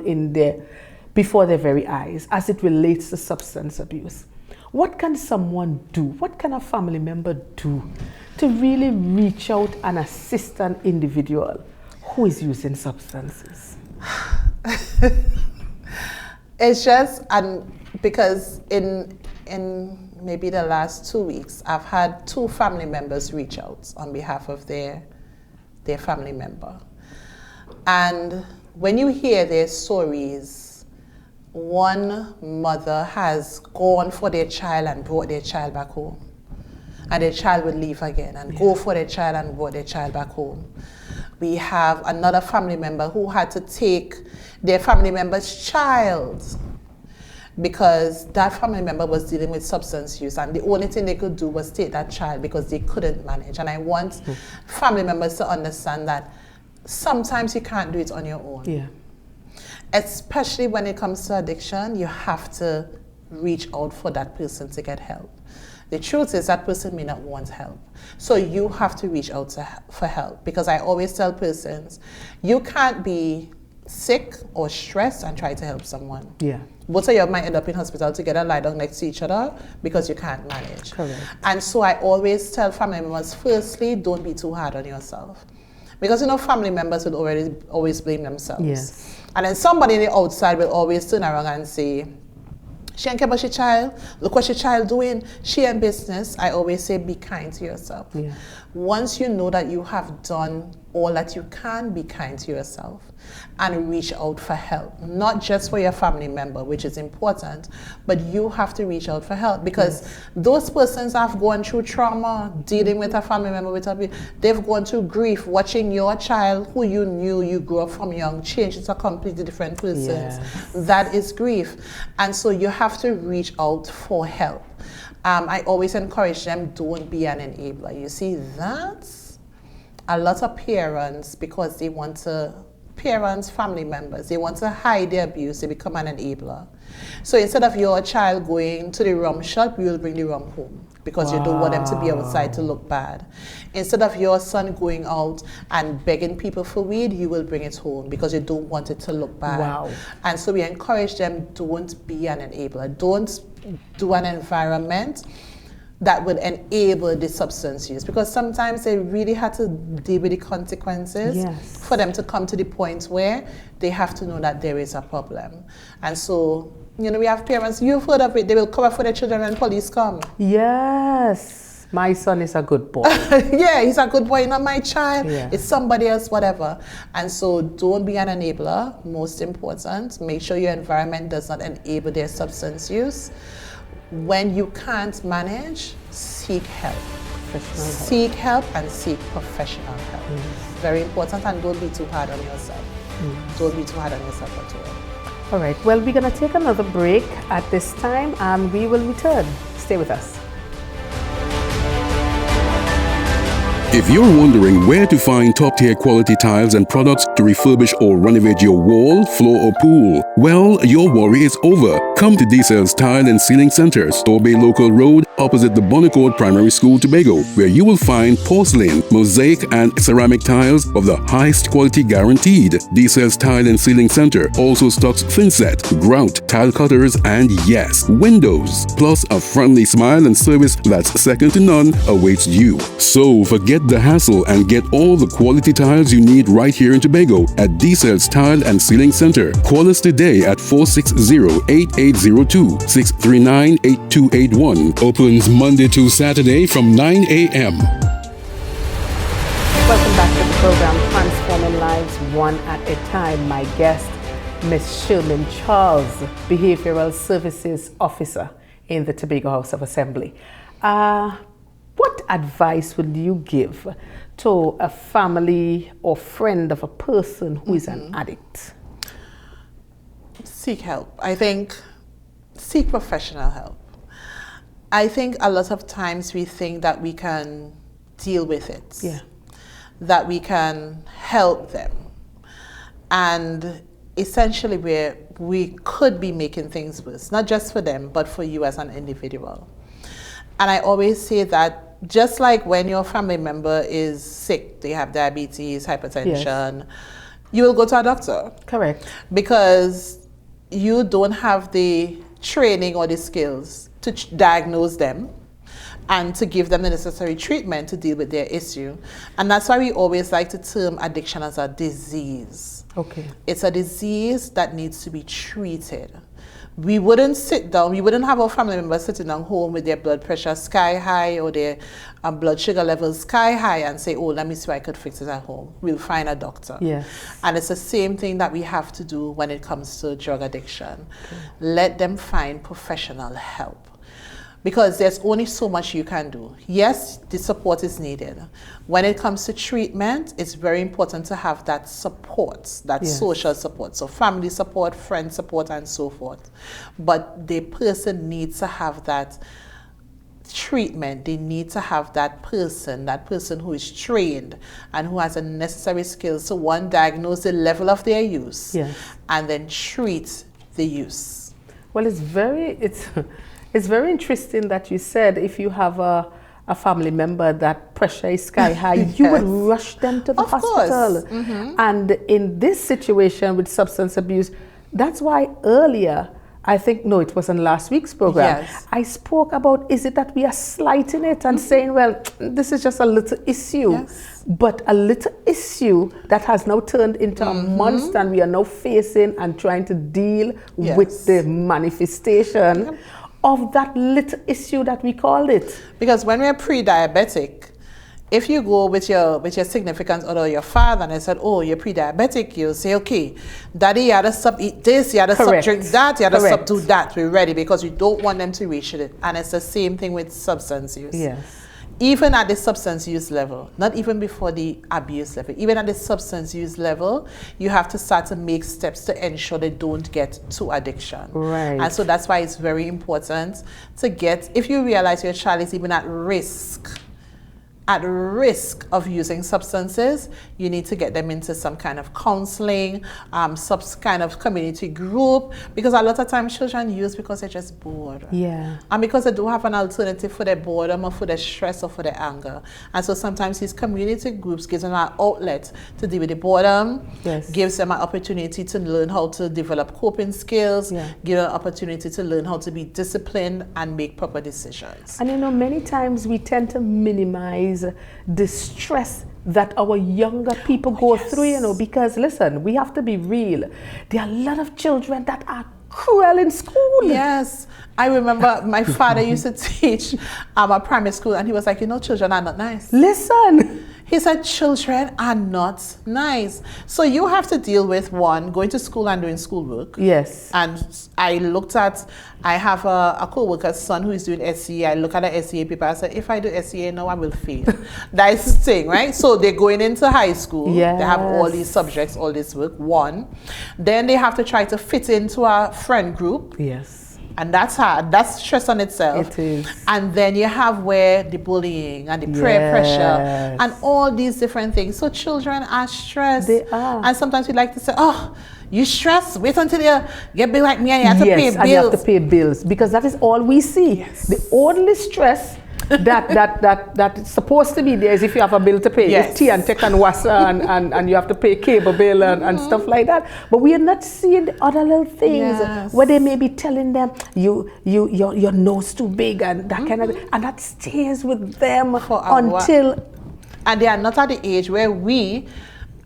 before their very eyes as it relates to substance abuse. What can someone do? What can a family member do to really reach out and assist an individual who is using substances? It's just, because in maybe the last 2 weeks, I've had 2 family members reach out on behalf of their family member. And when you hear their stories, one mother has gone for their child and brought their child back home. And their child would leave again and go for their child and brought their child back home. We have another family member who had to take their family member's child because that family member was dealing with substance use, and the only thing they could do was take that child because they couldn't manage. And I want family members to understand that sometimes you can't do it on your own. Yeah. Especially when it comes to addiction, you have to reach out for that person to get help. The truth is that person may not want help. So you have to reach out for help, because I always tell persons, you can't be sick or stressed and try to help someone. Yeah. Both of you might end up in hospital together, lie down next to each other, because you can't manage. Correct. And so I always tell family members, firstly, don't be too hard on yourself. Because family members will always blame themselves. Yes. And then somebody on the outside will always turn around and say, she ain't care about your child. Look what your child doing. She ain't business. I always say, be kind to yourself. Yeah. Once you know that you have done all that you can, be kind to yourself and reach out for help. Not just for your family member, which is important, but you have to reach out for help, because those persons have gone through trauma, dealing with a family member, they've gone through grief, watching your child who you knew you grew up from young change into a completely different person. Yes. That is grief. And so you have to reach out for help. I always encourage them, don't be an enabler. You see, that's a lot of parents, because they want to, family members, they want to hide their abuse, they become an enabler. So instead of your child going to the rum shop, you will bring the rum home, because you don't want them to be outside to look bad. Instead of your son going out and begging people for weed, you will bring it home, because you don't want it to look bad. Wow. And so we encourage them, don't be an enabler. Don't do an environment that would enable the substance use, because sometimes they really had to deal with the consequences for them to come to the point where they have to know that there is a problem. And so, we have parents, you've heard of it, they will cover for their children when police come. Yes. My son is a good boy. Yeah, he's a good boy, not my child. Yeah. It's somebody else, whatever. And so don't be an enabler, most important. Make sure your environment does not enable their substance use. When you can't manage, seek help. Seek help and seek professional help. Very important, and don't be too hard on yourself. Don't be too hard on yourself at all. All right, well, we're going to take another break at this time, and we will return. Stay with us. If you're wondering where to find top-tier quality tiles and products to refurbish or renovate your wall, floor, or pool, well, your worry is over. Come to D-Cell's Tile and Ceiling Center, Tobago Local Road, opposite the Bonnecourt Primary School, Tobago, where you will find porcelain, mosaic, and ceramic tiles of the highest quality guaranteed. D-Cell's Tile and Ceiling Center also stocks thinset, grout, tile cutters, and yes, windows. Plus, a friendly smile and service that's second to none awaits you. So forget the hassle and get all the quality tiles you need right here in Tobago at D-Cell's Tile and Ceiling Center. Call us today at 460-8802, 639-8281. Opens Monday to Saturday from 9 a.m. Welcome back to the program Transforming Lives One at a Time. My guest, Ms. Shermin Charles, Behavioral Services Officer in the Tobago House of Assembly. What advice would you give to a family or friend of a person who is an addict? Seek help. I think seek professional help. I think a lot of times we think that we can deal with it, that we can help them. And essentially we could be making things worse, not just for them, but for you as an individual. And I always say that just like when your family member is sick, they have diabetes, hypertension, you will go to a doctor. Correct. Because you don't have the training or the skills to diagnose them and to give them the necessary treatment to deal with their issue. And that's why we always like to term addiction as a disease. Okay. It's a disease that needs to be treated. We wouldn't sit down, we wouldn't have our family members sitting down home with their blood pressure sky high or their blood sugar levels sky high and say, oh, let me see if I could fix it at home. We'll find a doctor. Yes. And it's the same thing that we have to do when it comes to drug addiction. Okay. Let them find professional help. Because there's only so much you can do. Yes, the support is needed. When it comes to treatment, it's very important to have that support, that social support. So family support, friend support, and so forth. But the person needs to have that treatment. They need to have that person who is trained and who has the necessary skills to, one, diagnose the level of their use, and then treat the use. Well, it's very interesting that you said if you have a family member that pressure is sky high, you would rush them to the hospital. And in this situation with substance abuse, that's why earlier, I think, no, it was in last week's program, I spoke about, is it that we are slighting it and saying, well, this is just a little issue, but a little issue that has now turned into a monster, and we are now facing and trying to deal with the manifestation of that little issue that we called it. Because when we're pre-diabetic, if you go with your significant other, your father, and they said, oh, you're pre-diabetic, you say, okay, daddy, you had to stop eat this, you had to stop drink that, you had to stop do that. We're ready, because you don't want them to reach it. And it's the same thing with substance use. Yes. Even at the substance use level, not even before the abuse level, even at the substance use level, you have to start to make steps to ensure they don't get to addiction. Right. And so that's why it's very important to get, if you realize your child is even at risk of using substances, you need to get them into some kind of counseling, some kind of community group, because a lot of times children use because they're just bored. Yeah. And because they don't have an alternative for their boredom or for their stress or for their anger. And so sometimes these community groups gives them an outlet to deal with the boredom, gives them an opportunity to learn how to develop coping skills, give them an opportunity to learn how to be disciplined and make proper decisions. And you know, many times we tend to minimize the stress that our younger people go through, you know, because listen, we have to be real. There are a lot of children that are cruel in school. Yes. I remember my father used to teach a primary school, and he was like, you know, children are not nice. Listen. He said, children are not nice. So you have to deal with, one, going to school and doing schoolwork. Yes. And I have a co-worker's son who is doing SCA. I look at the SCA paper, I said, if I do SCA now, I will fail. That's the thing, right? So they're going into high school. Yes. They have all these subjects, all this work, one. Then they have to try to fit into a friend group. Yes. And that's hard. That's stress on itself. It is. And then you have where the bullying and the peer pressure and all these different things. So children are stressed. They are. And sometimes we like to say, oh, you stressed? Wait until you get big like me and you have to pay bills. And you have to pay bills, because that is all we see. Yes. The only stress that's supposed to be there is if you have a bill to pay. It's tea and tech and water and you have to pay cable bill and stuff like that. But we are not seeing the other little things where they may be telling them your nose too big and that kind of thing, and that stays with them until. And they are not at the age where we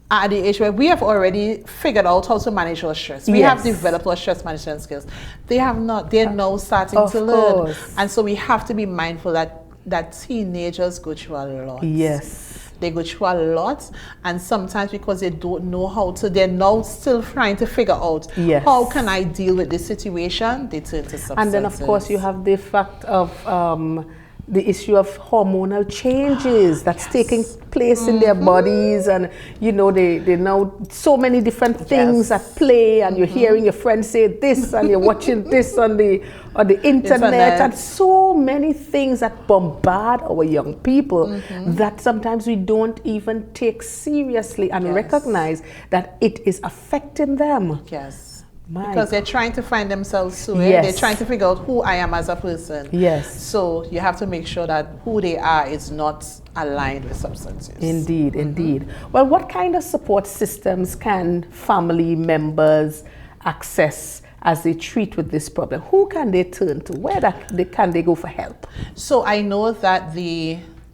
have already figured out how to manage our stress. We have developed our stress management skills. They have not. They're now starting to learn. And so we have to be mindful that teenagers go through a lot. Yes. They go through a lot, and sometimes because they don't know how to, they're now still trying to figure out how can I deal with this situation, they turn to substances. And then of course you have the fact of the issue of hormonal changes that's taking place in their bodies, and you know they know so many different things at play, and you're hearing your friends say this, and you're watching this on the internet, and so many things that bombard our young people that sometimes we don't even take seriously and recognize that it is affecting them. Because they're trying to find themselves too. They're trying to figure out who I am as a person. So you have to make sure that who they are is not aligned with substances. Indeed, indeed. Well, what kind of support systems can family members access as they treat with this problem? Who can they turn to? Where can they go for help? So I know that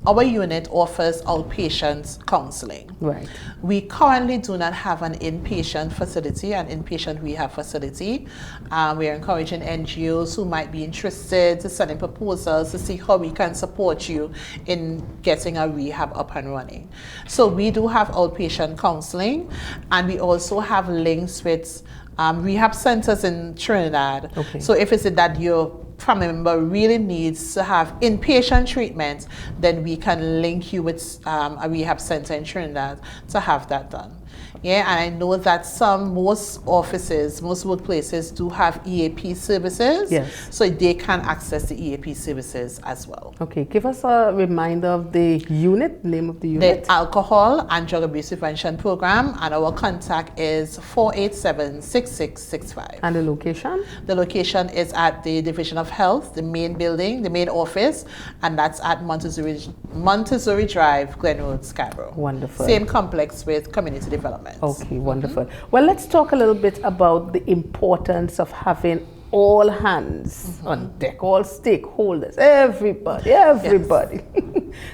our unit offers outpatient counseling. Right. We currently do not have an inpatient facility, an inpatient rehab facility. We are encouraging NGOs who might be interested to send in proposals to see how we can support you in getting a rehab up and running. So we do have outpatient counseling, and we also have links with rehab centers in Trinidad. So if it's that your family member really needs to have inpatient treatment, then we can link you with a rehab center in Trinidad to have that done. Yeah, and I know that most offices, most workplaces do have EAP services. Yes. So they can access the EAP services as well. Okay, give us a reminder of the unit, name of the unit. The Alcohol and Drug Abuse Prevention Program, and our contact is 487-6665. And the location? The location is at the Division of Health, the main building, the main office, and that's at Montessori Drive, Glen Road, Scarborough. Wonderful. Same complex with community development. Okay, wonderful. Well, let's talk a little bit about the importance of having all hands on deck, all stakeholders, everybody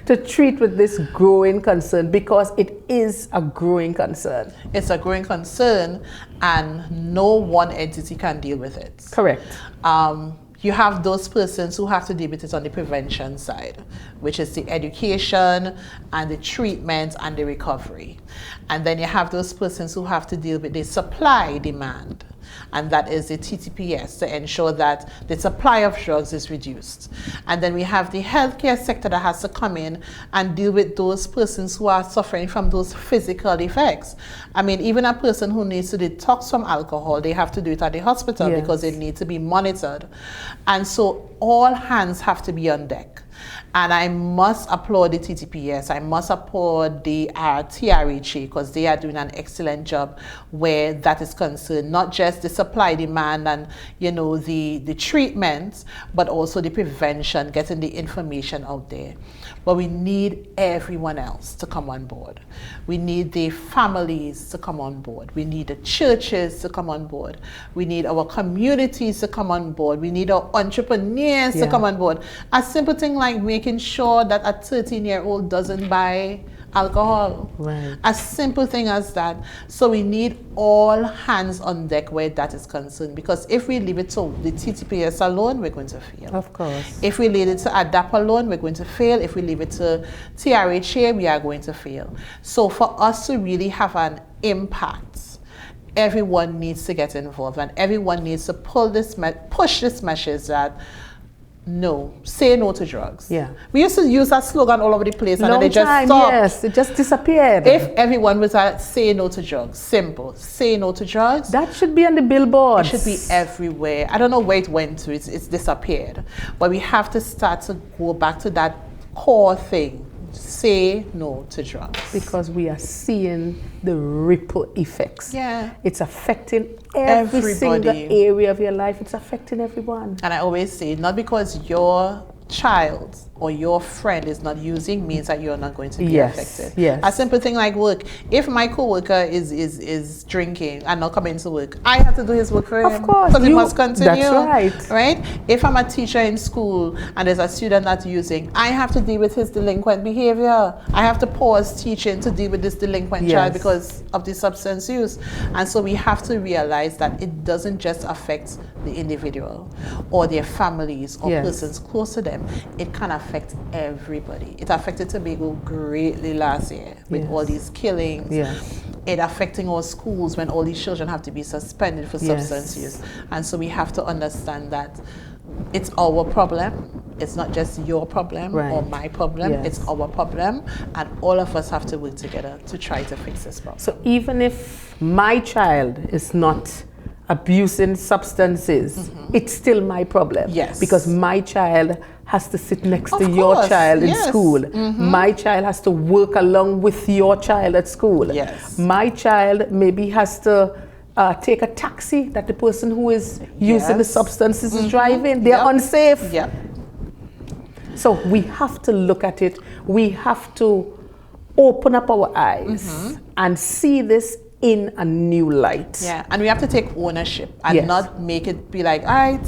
to treat with this growing concern, because it is a growing concern. It's a growing concern, and no one entity can deal with it. Correct. You have those persons who have to deal with it on the prevention side, which is the education and the treatment and the recovery. And then you have those persons who have to deal with the supply demand. And that is the TTPS, to ensure that the supply of drugs is reduced. And then we have the healthcare sector that has to come in and deal with those persons who are suffering from those physical effects. I mean, even a person who needs to detox from alcohol, they have to do it at the hospital because they need to be monitored. And so all hands have to be on deck. And I must applaud the TTPS. I must applaud the TRHA, because they are doing an excellent job where that is concerned. Not just the supply, demand, and the treatment, but also the prevention, getting the information out there. But we need everyone else to come on board. We need the families to come on board. We need the churches to come on board. We need our communities to come on board. We need our entrepreneurs to come on board. A simple thing like making sure that a 13-year-old doesn't buy alcohol. Right. As simple thing as that. So we need all hands on deck where that is concerned, because if we leave it to the TTPS alone, we're going to fail. Of course. If we leave it to ADAP alone, we're going to fail. If we leave it to TRHA, we are going to fail. So for us to really have an impact, everyone needs to get involved, and everyone needs to push this message that say no to drugs. Yeah. We used to use that slogan all over the place, and then they just time, stopped. yes, it just disappeared. If everyone was at say no to drugs, simple, say no to drugs. That should be on the billboards. It should be everywhere. I don't know where it went to. It's disappeared. But we have to start to go back to that core thing. Say no to drugs. Because we are seeing the ripple effects. Yeah. It's affecting every single area of your life. It's affecting everyone. And I always say, not because your child or your friend is not using means that you're not going to be affected. Yes. A simple thing like work. If my coworker is drinking and not coming to work, I have to do his work for him. Of course. Because he must continue. That's right. Right? If I'm a teacher in school and there's a student not using, I have to deal with his delinquent behavior. I have to pause teaching to deal with this delinquent child because of the substance use. And so we have to realize that it doesn't just affect the individual or their families or persons close to them. It can affect everybody. It affected Tobago greatly last year with all these killings. It affecting our schools when all these children have to be suspended for substance use. And so we have to understand that it's our problem. It's not just your problem or my problem. It's our problem, and all of us have to work together to try to fix this problem. So even if my child is not abusing substances, it's still my problem. Yes. Because my child has to sit next to your child in school. My child has to work along with your child at school. Yes. My child maybe has to take a taxi that the person who is using the substances is driving. They're unsafe. So we have to look at it. We have to open up our eyes and see this in a new light. Yeah, and we have to take ownership and not make it be like, all right,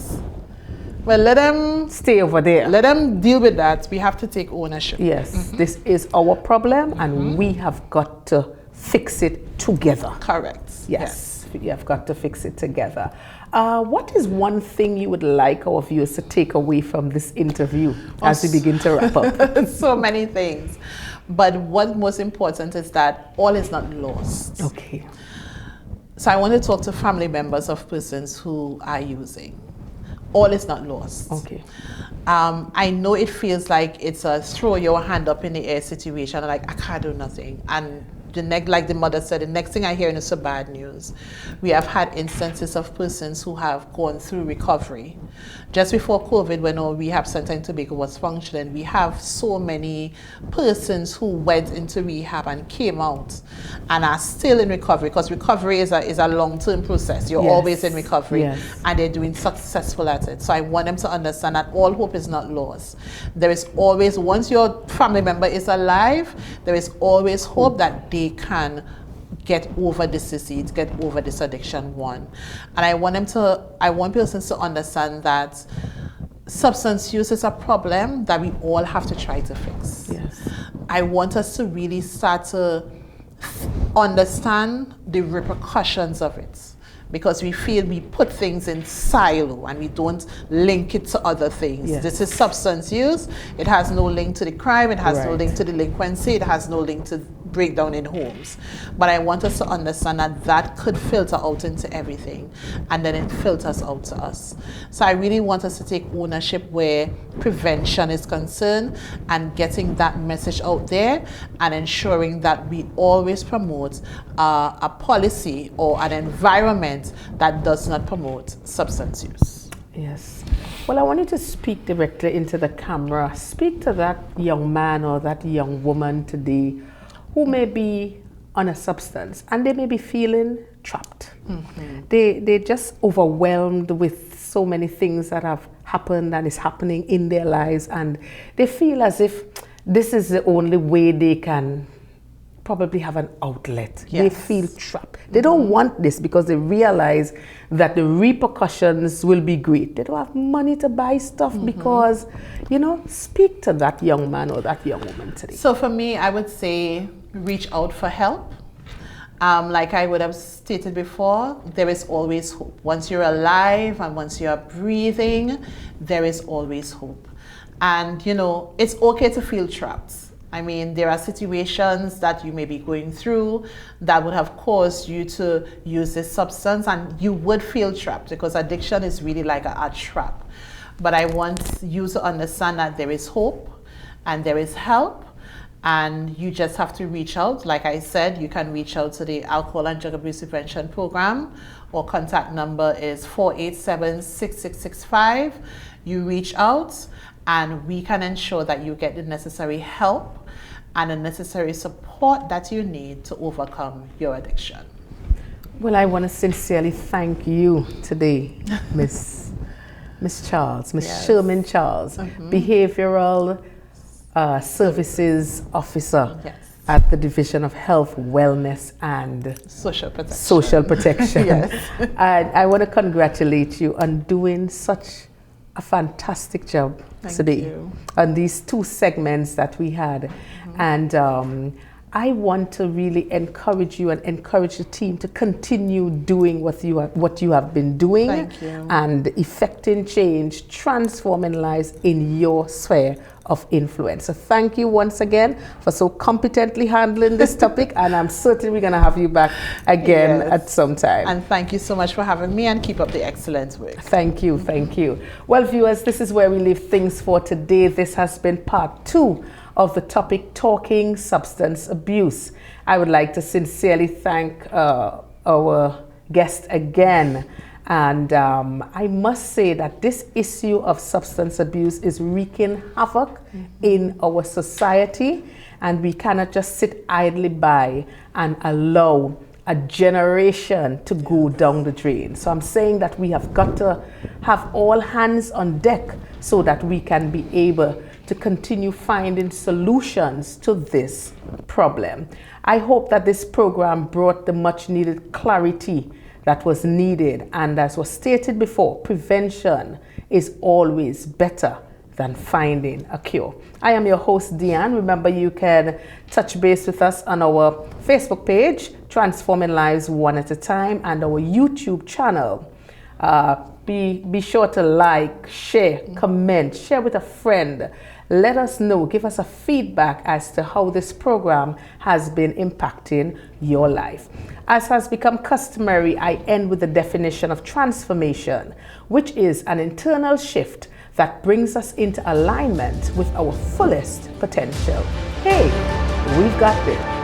well, let them stay over there. Let them deal with that. We have to take ownership. Yes, this is our problem, and we have got to fix it together. Correct. Yes, we have got to fix it together. What is one thing you would like our viewers to take away from this interview as we begin to wrap up? So many things. But what's most important is that all is not lost. Okay. So I want to talk to family members of persons who are using. All is not lost. Okay. I know it feels like it's a throw your hand up in the air situation, like I can't do nothing. And like the mother said, the next thing I hear is the bad news. We have had instances of persons who have gone through recovery. Just before COVID, when our rehab center in Tobago was functioning, we have so many persons who went into rehab and came out and are still in recovery, because recovery is a long-term process. You're always in recovery, and they're doing successful at it. So I want them to understand that all hope is not lost. There is always, once your family member is alive, there is always hope that they can get over this disease, get over this addiction, one. And I want persons to understand that substance use is a problem that we all have to try to fix. Yes. I want us to really start to understand the repercussions of it, because we feel we put things in silo and we don't link it to other things. Yes. This is substance use. It has no link to the crime. It has no link to delinquency. It has no link to breakdown in homes. But I want us to understand that that could filter out into everything, and then it filters out to us. So I really want us to take ownership where prevention is concerned, and getting that message out there, and ensuring that we always promote a policy or an environment that does not promote substance use. Yes. Well, I want you to speak directly into the camera. Speak to that young man or that young woman today who may be on a substance and they may be feeling trapped. Mm-hmm. They're just overwhelmed with so many things that have happened and is happening in their lives, and they feel as if this is the only way they can probably have an outlet. Yes. They feel trapped. They don't want this because they realize that the repercussions will be great. They don't have money to buy stuff because, speak to that young man or that young woman today. So for me, I would say reach out for help. Like I would have stated before, there is always hope. Once you're alive and once you're breathing, there is always hope. And, it's okay to feel trapped. I mean, there are situations that you may be going through that would have caused you to use this substance, and you would feel trapped, because addiction is really like a trap. But I want you to understand that there is hope and there is help, and you just have to reach out. Like I said, you can reach out to the Alcohol and Drug Abuse Prevention Program. Our contact number is 487-6665. You reach out, and we can ensure that you get the necessary help and the necessary support that you need to overcome your addiction. Well, I want to sincerely thank you today, Miss Charles, Miss Shermin Charles, Behavioral Services Officer at the Division of Health, Wellness and Social Protection. Yes. And I want to congratulate you on doing such a fantastic job today on these two segments that we had. And I want to really encourage you and encourage the team to continue doing what you have been doing. Thank you. And effecting change, transforming lives in your sphere of influence. So thank you once again for so competently handling this topic, and I'm certain we're going to have you back again at some time. And thank you so much for having me, and keep up the excellent work. Thank you, thank you. Well, viewers, this is where we leave things for today. This has been part 2 of the topic, Talking Substance Abuse. I would like to sincerely thank our guest again. And I must say that this issue of substance abuse is wreaking havoc in our society, and we cannot just sit idly by and allow a generation to go down the drain. So I'm saying that we have got to have all hands on deck so that we can be able to continue finding solutions to this problem. I hope that this program brought the much needed clarity that was needed, and as was stated before, prevention is always better than finding a cure. I am your host, Dianne. Remember, you can touch base with us on our Facebook page, Transforming Lives One at a Time, and our YouTube channel. Be sure to like, share, comment, share with a friend. Let us know, give us a feedback as to how this program has been impacting your life. As has become customary, I end with the definition of transformation, which is an internal shift that brings us into alignment with our fullest potential. Hey, we've got this.